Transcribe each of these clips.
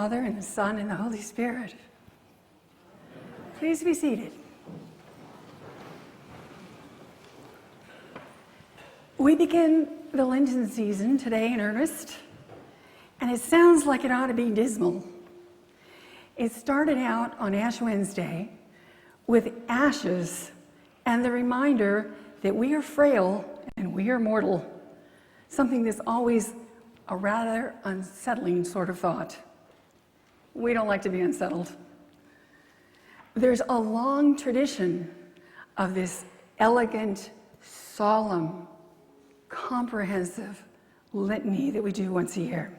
Father, and the Son, and the Holy Spirit. Please be seated. We begin the Lenten season today in earnest, and it sounds like it ought to be dismal. It started out on Ash Wednesday with ashes and the reminder that we are frail and we are mortal, something that's always a rather unsettling sort of thought. We don't like to be unsettled. There's a long tradition of this elegant, solemn, comprehensive litany that we do once a year.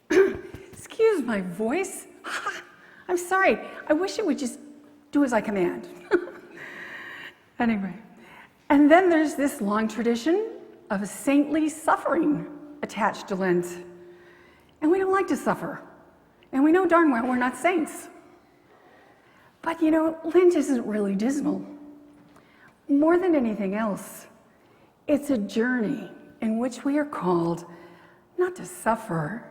Excuse my voice. I'm sorry. I wish it would just do as I command. Anyway, and then there's this long tradition of saintly suffering attached to Lent. And we don't like to suffer. And we know darn well we're not saints. But you know, Lent isn't really dismal. More than anything else, it's a journey in which we are called not to suffer,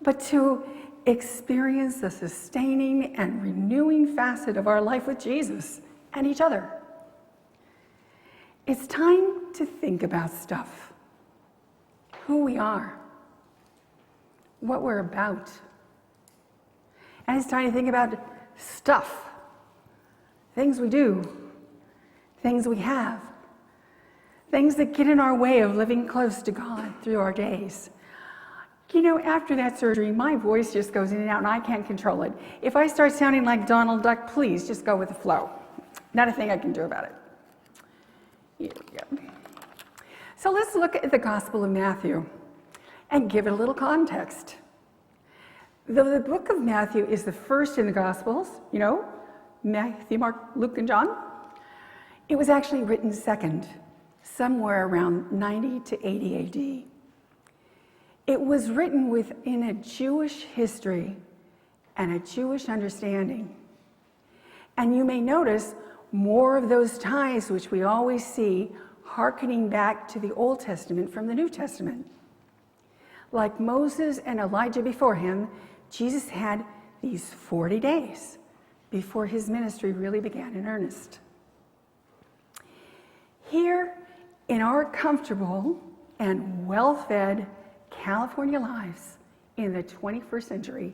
but to experience the sustaining and renewing facet of our life with Jesus and each other. It's time to think about stuff. Who we are, what we're about. And it's time to think about stuff, things we do, things we have, things that get in our way of living close to God through our days. You know, after that surgery, my voice just goes in and out and I can't control it. If I start sounding like Donald Duck, please just go with the flow. Not a thing I can do about it. Here we go. So let's look at the Gospel of Matthew and give it a little context. Though the book of Matthew is the first in the Gospels, you know, Matthew, Mark, Luke, and John, it was actually written second, somewhere around 90 to 80 AD. It was written within a Jewish history and a Jewish understanding. And you may notice more of those ties which we always see hearkening back to the Old Testament from the New Testament. Like Moses and Elijah before him, Jesus had these 40 days before his ministry really began in earnest. Here in our comfortable and well-fed California lives in the 21st century,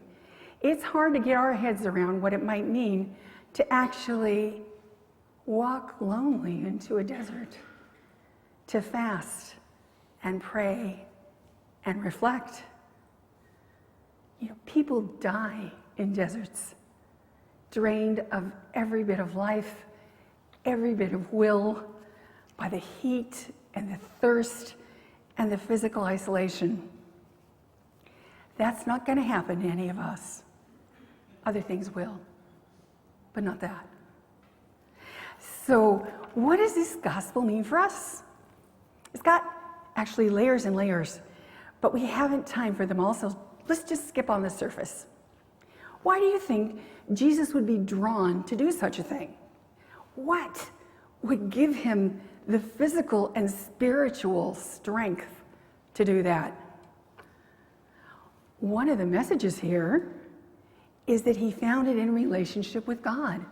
it's hard to get our heads around what it might mean to actually walk lonely into a desert, to fast and pray and reflect. You know, people die in deserts, drained of every bit of life, every bit of will, by the heat and the thirst and the physical isolation. That's not going to happen to any of us. Other things will, but not that. So what does this gospel mean for us? It's got actually layers and layers, but we haven't time for them all, so let's just skip on the surface. Why do you think Jesus would be drawn to do such a thing? What would give him the physical and spiritual strength to do that? One of the messages here is that he found it in relationship with God.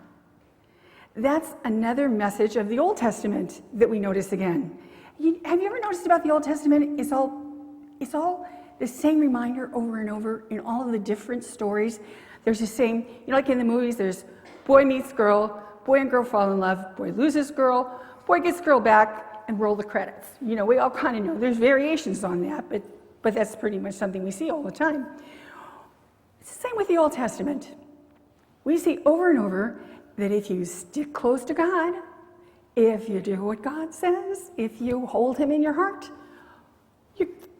That's another message of the Old Testament that we notice again. Have you ever noticed about the Old Testament? It's all the same reminder over and over in all of the different stories. There's the same, you know, like in the movies, there's boy meets girl, boy and girl fall in love, boy loses girl, boy gets girl back, and roll the credits. You know, we all kind of know. There's variations on that, but that's pretty much something we see all the time. It's the same with the Old Testament. We see over and over that if you stick close to God, if you do what God says, if you hold him in your heart,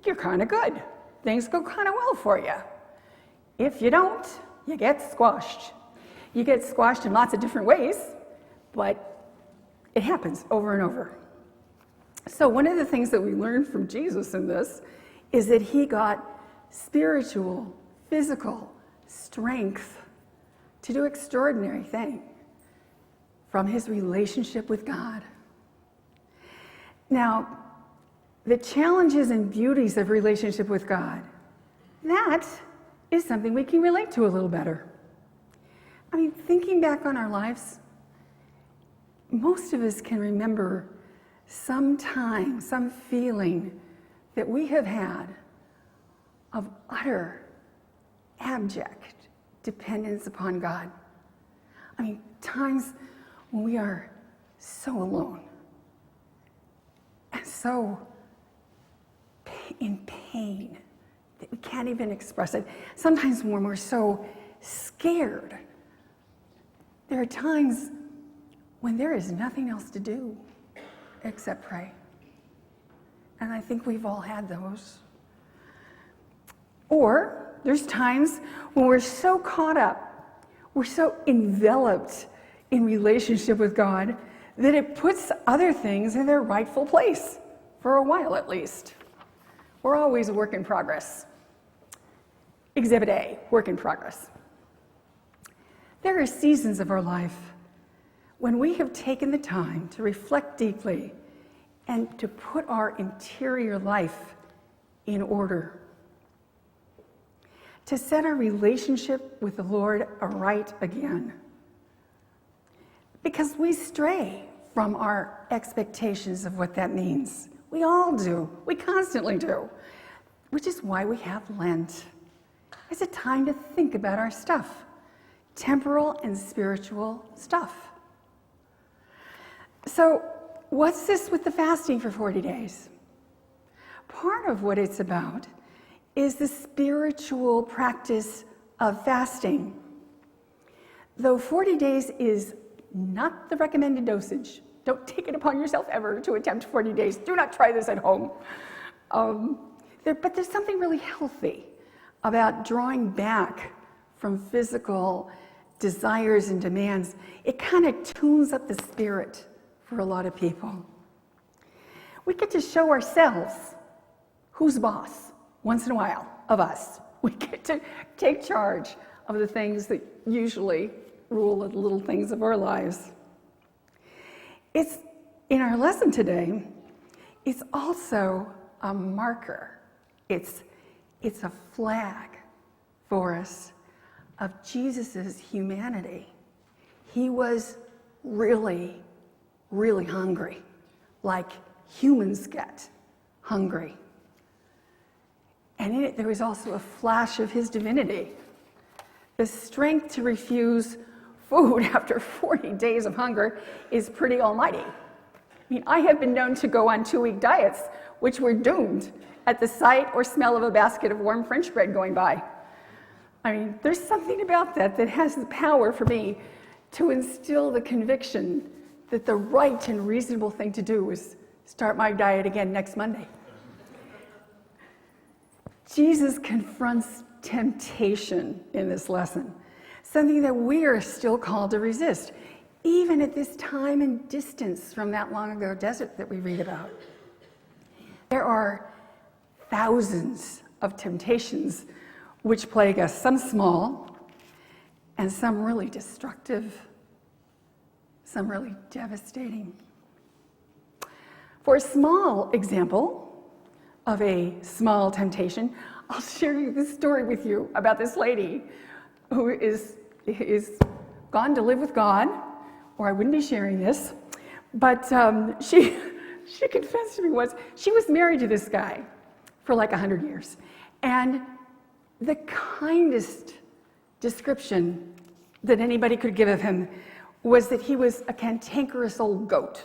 you're kind of good. Things go kind of well for you. If you don't, you get squashed. You get squashed in lots of different ways, but it happens over and over. So one of the things that we learn from Jesus in this is that he got spiritual, physical strength to do extraordinary things from his relationship with God. Now, the challenges and beauties of relationship with God, that is something we can relate to a little better. I mean, thinking back on our lives, most of us can remember some time, some feeling that we have had of utter, abject dependence upon God. I mean, times when we are so alone and so in pain that we can't even express it. Sometimes when we're so scared, there are times when there is nothing else to do except pray. And I think we've all had those. Or there's times when we're so caught up, we're so enveloped in relationship with God that it puts other things in their rightful place, for a while at least. We're always a work in progress. Exhibit A, work in progress. There are seasons of our life when we have taken the time to reflect deeply and to put our interior life in order, to set our relationship with the Lord aright again. Because we stray from our expectations of what that means. We all do. We constantly do. Which is why we have Lent. It's a time to think about our stuff, temporal and spiritual stuff. So, what's this with the fasting for 40 days? Part of what it's about is the spiritual practice of fasting. Though 40 days is not the recommended dosage, don't take it upon yourself ever to attempt 40 days. Do not try this at home. But there's something really healthy about drawing back from physical desires and demands. It kind of tunes up the spirit for a lot of people. We get to show ourselves who's boss once in a while of us. We get to take charge of the things that usually rule the little things of our lives. It's in our lesson today, it's also a marker. It's a flag for us of Jesus's humanity. He was really, really hungry, like humans get hungry. And in it, there was also a flash of his divinity. The strength to refuse food after 40 days of hunger is pretty almighty. I mean, I have been known to go on 2-week diets, which were doomed at the sight or smell of a basket of warm French bread going by. I mean, there's something about that that has the power for me to instill the conviction that the right and reasonable thing to do is start my diet again next Monday. Jesus confronts temptation in this lesson, something that we are still called to resist, even at this time and distance from that long ago desert that we read about. There are thousands of temptations which plague us, some small and some really destructive, some really devastating. For a small example of a small temptation, I'll share this story with you about this lady who is gone to live with God, or I wouldn't be sharing this, but she confessed to me once, she was married to this guy for like 100 years. And the kindest description that anybody could give of him was that he was a cantankerous old goat.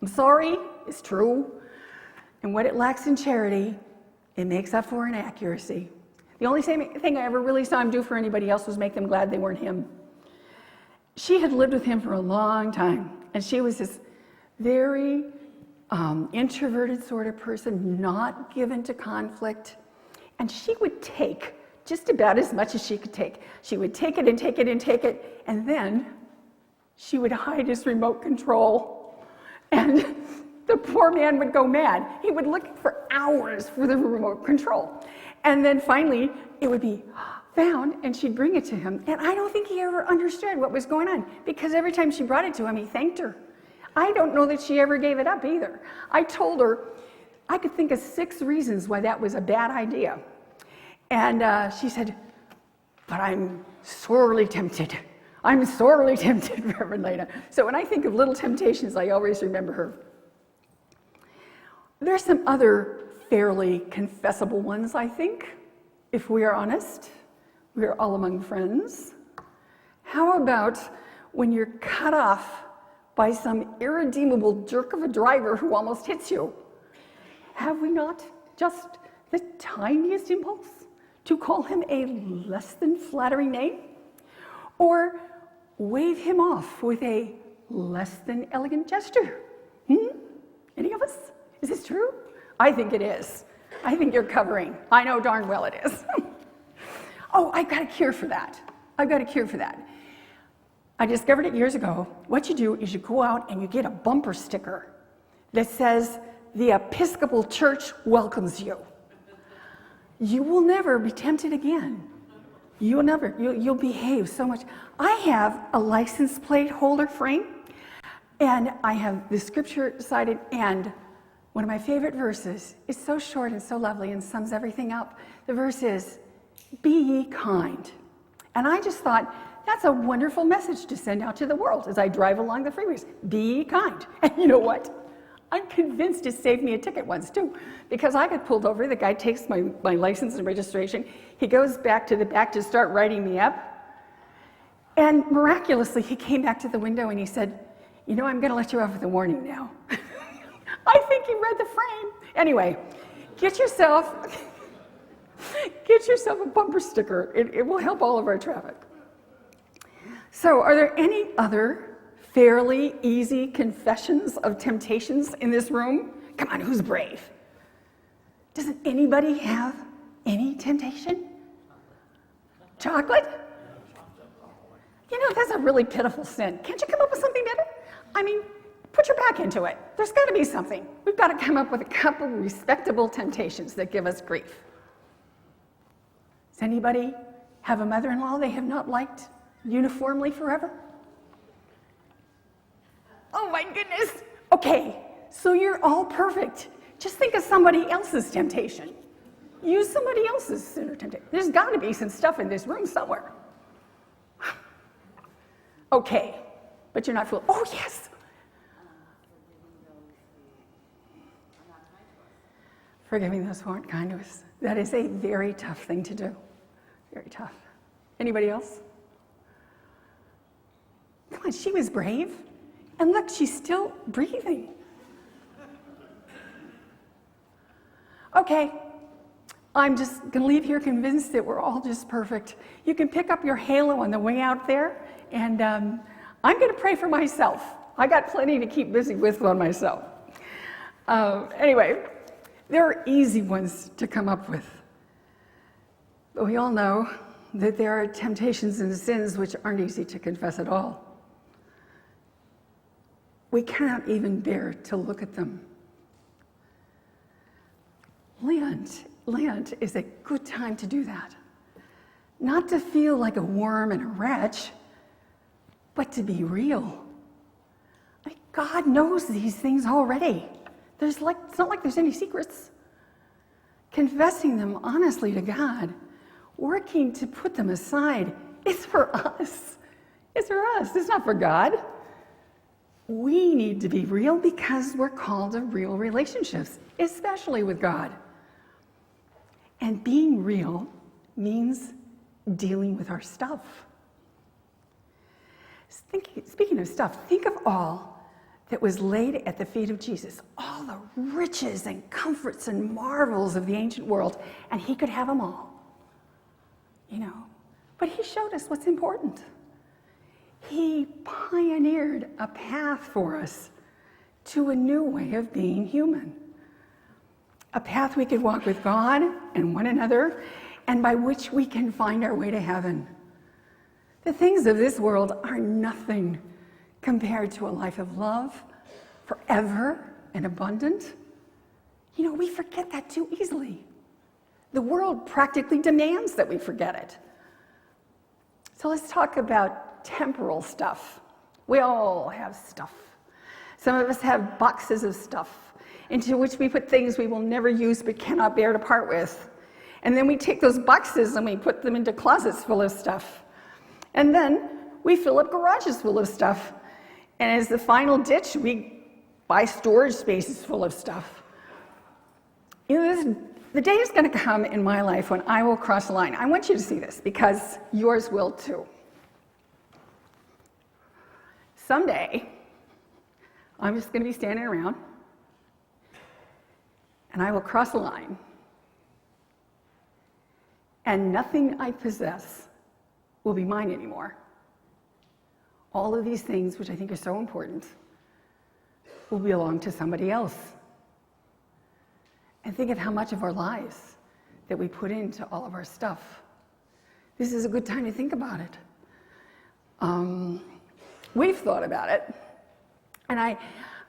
I'm sorry, it's true. And what it lacks in charity, it makes up for in accuracy. The only thing I ever really saw him do for anybody else was make them glad they weren't him. She had lived with him for a long time, and she was this very introverted sort of person, not given to conflict, and she would take just about as much as she could take. She would take it and take it and take it, and then she would hide his remote control, and the poor man would go mad. He would look for hours for the remote control, and then finally it would be found, and she'd bring it to him, and I don't think he ever understood what was going on, because every time she brought it to him, he thanked her. I don't know that she ever gave it up either. I told her I could think of 6 reasons why that was a bad idea. And she said, but I'm sorely tempted. I'm sorely tempted, Reverend Laina. So when I think of little temptations, I always remember her. There's some other fairly confessable ones, I think. If we are honest, we are all among friends. How about when you're cut off by some irredeemable jerk of a driver who almost hits you? Have we not just the tiniest impulse to call him a less than flattering name? Or wave him off with a less than elegant gesture? Any of us? Is this true? I think it is. I think you're covering. I know darn well it is. Oh, I've got a cure for that. I've got a cure for that. I discovered it years ago. What you do is you go out and you get a bumper sticker that says, "The Episcopal Church welcomes you." You will never be tempted again. You'll behave so much. I have a license plate holder frame, and I have the scripture cited, and one of my favorite verses is so short and so lovely and sums everything up. The verse is, "Be ye kind." And I just thought, that's a wonderful message to send out to the world as I drive along the freeways. Be ye kind. And you know what? I'm convinced it saved me a ticket once too, because I got pulled over. The guy takes my license and registration. He goes back to the back to start writing me up. And miraculously, he came back to the window and he said, "You know, I'm going to let you off with a warning now." I think he read the frame. Anyway, get yourself a bumper sticker. It will help all of our traffic. So, are there any other fairly easy confessions of temptations in this room? Come on, who's brave? Doesn't anybody have any temptation? Chocolate? You know, that's a really pitiful sin. Can't you come up with something better? I mean, put your back into it. There's got to be something. We've got to come up with a couple respectable temptations that give us grief. Does anybody have a mother-in-law they have not liked uniformly forever? Oh my goodness. Okay, so you're all perfect. Just think of somebody else's temptation. Use somebody else's sin or temptation. There's got to be some stuff in this room somewhere. Okay, but you're not fooled. Oh yes. Forgiving those who aren't kind to us. That is a very tough thing to do. Very tough. Anybody else? Come on, she was brave. And look, she's still breathing. Okay, I'm just going to leave here convinced that we're all just perfect. You can pick up your halo on the way out there, and I'm going to pray for myself. I got plenty to keep busy with on myself. Anyway, there are easy ones to come up with. But we all know that there are temptations and sins which aren't easy to confess at all. We cannot even bear to look at them. Lent is a good time to do that. Not to feel like a worm and a wretch, but to be real. Like God knows these things already. It's not like there's any secrets. Confessing them honestly to God, working to put them aside, is for us. It's for us. It's not for God. We need to be real because we're called to real relationships, especially with God. And being real means dealing with our stuff. Speaking of stuff, think of all that was laid at the feet of Jesus, all the riches and comforts and marvels of the ancient world, and he could have them all, you know. But he showed us what's important. He pioneered a path for us to a new way of being human. A path we could walk with God and one another, and by which we can find our way to heaven. The things of this world are nothing compared to a life of love, forever and abundant. You know, we forget that too easily. The world practically demands that we forget it. So let's talk about temporal stuff. We all have stuff. Some of us have boxes of stuff into which we put things we will never use but cannot bear to part with. And then we take those boxes and we put them into closets full of stuff. And then we fill up garages full of stuff. And as the final ditch, we buy storage spaces full of stuff. You know, the day is going to come in my life when I will cross the line. I want you to see this because yours will too. Someday, I'm just going to be standing around and I will cross the line and nothing I possess will be mine anymore. All of these things, which I think are so important, will belong to somebody else. And think of how much of our lives that we put into all of our stuff. This is a good time to think about it. We've thought about it. And I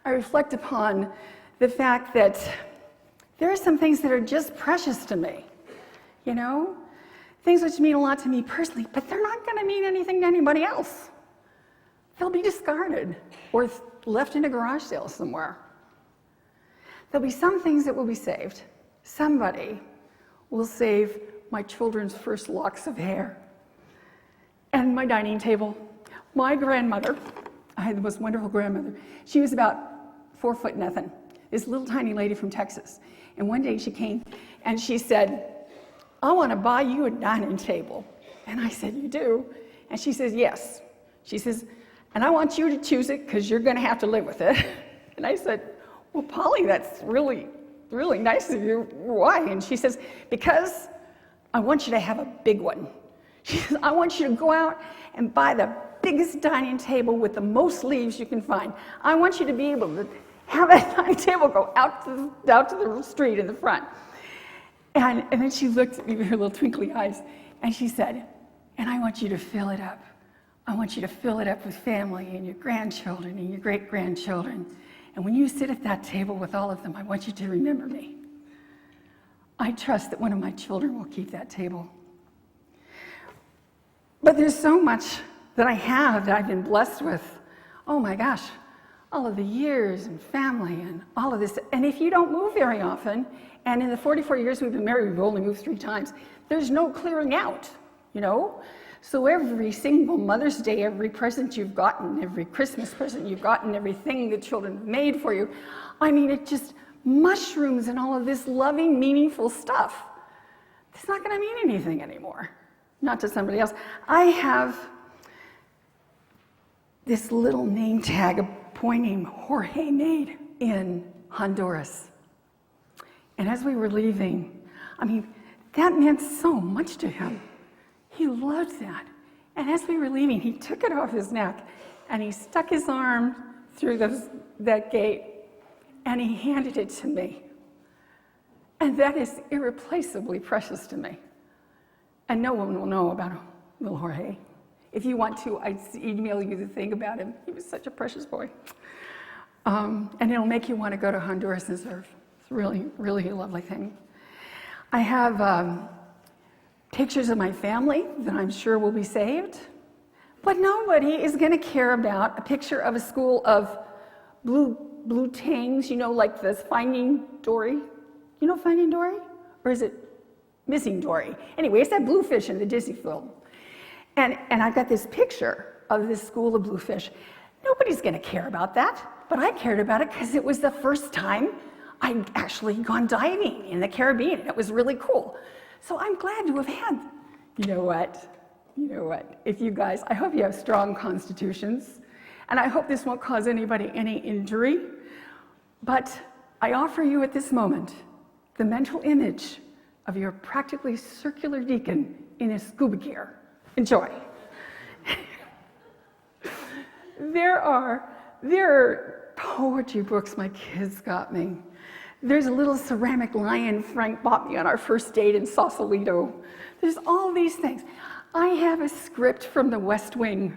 reflect upon the fact that there are some things that are just precious to me, you know? Things which mean a lot to me personally, but they're not going to mean anything to anybody else. They'll be discarded or left in a garage sale somewhere. There'll be some things that will be saved. Somebody will save my children's first locks of hair and my dining table. My grandmother, I had the most wonderful grandmother. She was about 4 foot nothing, this little tiny lady from Texas. And one day she came and she said, I want to buy you a dining table. And I said, you do? And she says, yes. She says, and I want you to choose it because you're going to have to live with it. And I said, well, Polly, that's really, really nice of you. Why? And she says, because I want you to have a big one. She says, I want you to go out and buy the biggest dining table with the most leaves you can find. I want you to be able to have that dining table go out to the street in the front. And then she looked at me with her little twinkly eyes, and she said, and I want you to fill it up. I want you to fill it up with family and your grandchildren and your great-grandchildren. And when you sit at that table with all of them, I want you to remember me. I trust that one of my children will keep that table. But there's so much that I have that I've been blessed with. Oh my gosh, all of the years and family and all of this. And if you don't move very often, and in the 44 years we've been married, we've only moved 3 times, there's no clearing out, you know? So every single Mother's Day, every present you've gotten, every Christmas present you've gotten, everything the children have made for you, I mean, it just mushrooms and all of this loving, meaningful stuff. It's not going to mean anything anymore, not to somebody else. I have this little name tag a boy named Jorge made in Honduras. And as we were leaving, I mean, that meant so much to him. He loved that. And as we were leaving, he took it off his neck and he stuck his arm through that gate and he handed it to me. And that is irreplaceably precious to me. And no one will know about little Jorge. If you want to, I'd email you the thing about him. He was such a precious boy. And it'll make you want to go to Honduras and serve. It's really, really a lovely thing. I have pictures of my family that I'm sure will be saved, but nobody is going to care about a picture of a school of blue tangs, you know, like this Finding Dory. You know Finding Dory? Or is it Missing Dory? Anyway, it's that bluefish in the Disney film. And I've got this picture of this school of bluefish. Nobody's going to care about that, but I cared about it because it was the first time I'd actually gone diving in the Caribbean. It was really cool. So I'm glad to have had, you know what, if you guys, I hope you have strong constitutions, and I hope this won't cause anybody any injury, but I offer you at this moment the mental image of your practically circular deacon in his scuba gear. Enjoy. There are poetry books my kids got me. There's a little ceramic lion Frank bought me on our first date in Sausalito. There's all these things. I have a script from the West Wing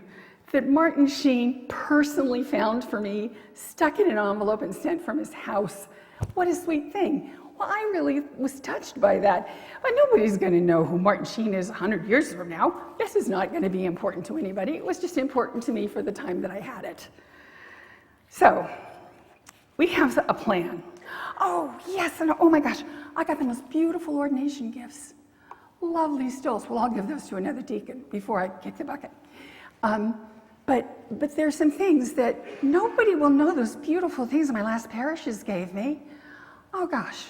that Martin Sheen personally found for me, stuck in an envelope and sent from his house. What a sweet thing. Well, I really was touched by that. But nobody's going to know who Martin Sheen is 100 years from now. This is not going to be important to anybody. It was just important to me for the time that I had it. So, we have a plan. Oh, yes, and oh my gosh, I got the most beautiful ordination gifts. Lovely stills. Well, I'll give those to another deacon before I kick the bucket. But there's some things that nobody will know, those beautiful things my last parishes gave me. Oh gosh.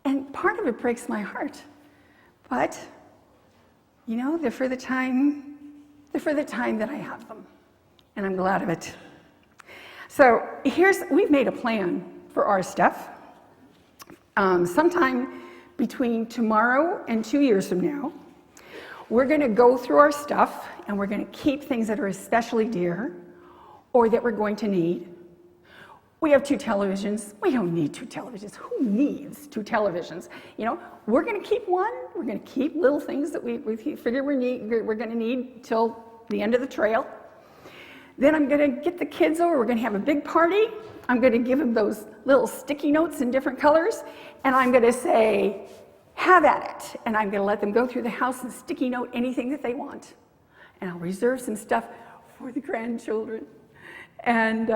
And part of it breaks my heart. But, you know, they're for the time that I have them. And I'm glad of it. So we've made a plan for our stuff. Sometime between tomorrow and 2 years from now, we're going to go through our stuff and we're going to keep things that are especially dear or that we're going to need. We have 2 televisions. We don't need 2 televisions. Who needs 2 televisions? You know, we're going to keep one. We're going to keep little things that we figure we're going to need till the end of the trail. Then I'm going to get the kids over. We're going to have a big party. I'm going to give them those little sticky notes in different colors. And I'm going to say, have at it. And I'm going to let them go through the house and sticky note anything that they want. And I'll reserve some stuff for the grandchildren. And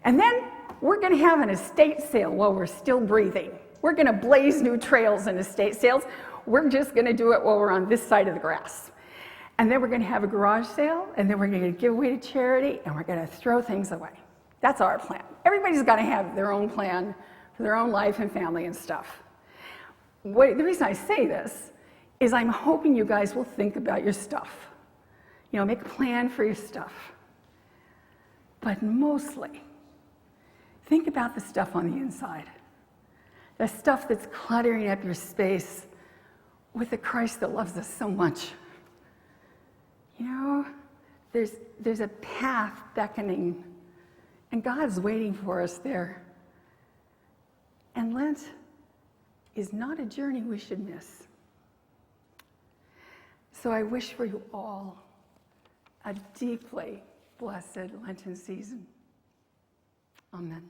then we're going to have an estate sale while we're still breathing. We're going to blaze new trails in estate sales. We're just going to do it while we're on this side of the grass. And then we're going to have a garage sale, and then we're going to give away to charity, and we're going to throw things away. That's our plan. Everybody's got to have their own plan for their own life and family and stuff. The reason I say this is I'm hoping you guys will think about your stuff. You know, make a plan for your stuff. But mostly, think about the stuff on the inside. The stuff that's cluttering up your space with the Christ that loves us so much. You know, there's a path beckoning, and God's waiting for us there. And Lent is not a journey we should miss. So I wish for you all a deeply blessed Lenten season. Amen.